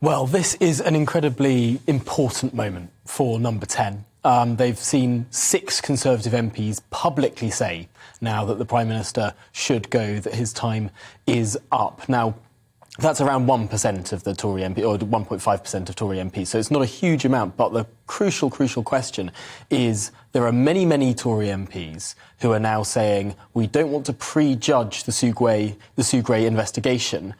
Well, this is an incredibly important moment for Number 10. They've seen 6 Conservative MPs publicly say now that the Prime Minister should go, that his time is up. Now, that's around 1% of the Tory MP, or 1.5% of Tory MPs, so it's not a huge amount, but the crucial question is there are many Tory MPs who are now saying we don't want to prejudge the Sugré investigation.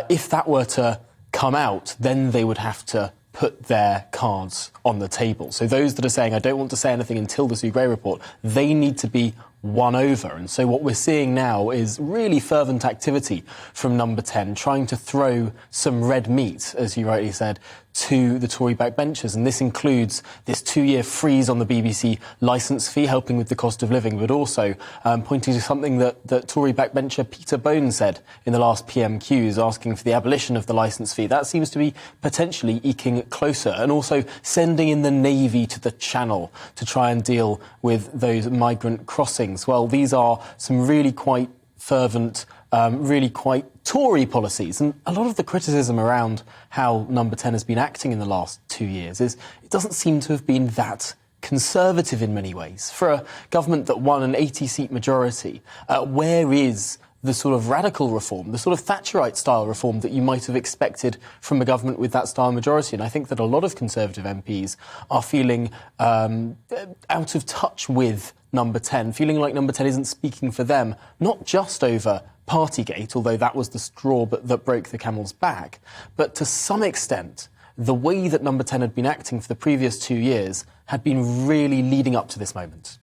If that were to come out, then they would have to put their cards on the table. So those that are saying, I don't want to say anything until the Sugré report, they need to be won over. And so what we're seeing now is really fervent activity from Number 10, trying to throw some red meat, as you rightly said, to the Tory backbenchers. And this includes this 2-year freeze on the BBC licence fee, helping with the cost of living, but also pointing to something that Tory backbencher Peter Bone said in the last PMQs, asking for the abolition of the licence fee. That seems to be potentially eking closer, and also sending in the Navy to the Channel to try and deal with those migrant crossings. Well, these are some really quite fervent, really quite Tory policies. And a lot of the criticism around how Number 10 has been acting in the last 2 years is it doesn't seem to have been that conservative in many ways. For a government that won an 80-seat majority, where is the sort of radical reform, the sort of Thatcherite-style reform that you might have expected from a government with that style majority? And I think that a lot of Conservative MPs are feeling out of touch with Number 10, feeling like Number 10 isn't speaking for them, not just over Partygate, although that was the straw that broke the camel's back, but to some extent, the way that Number 10 had been acting for the previous 2 years had been really leading up to this moment.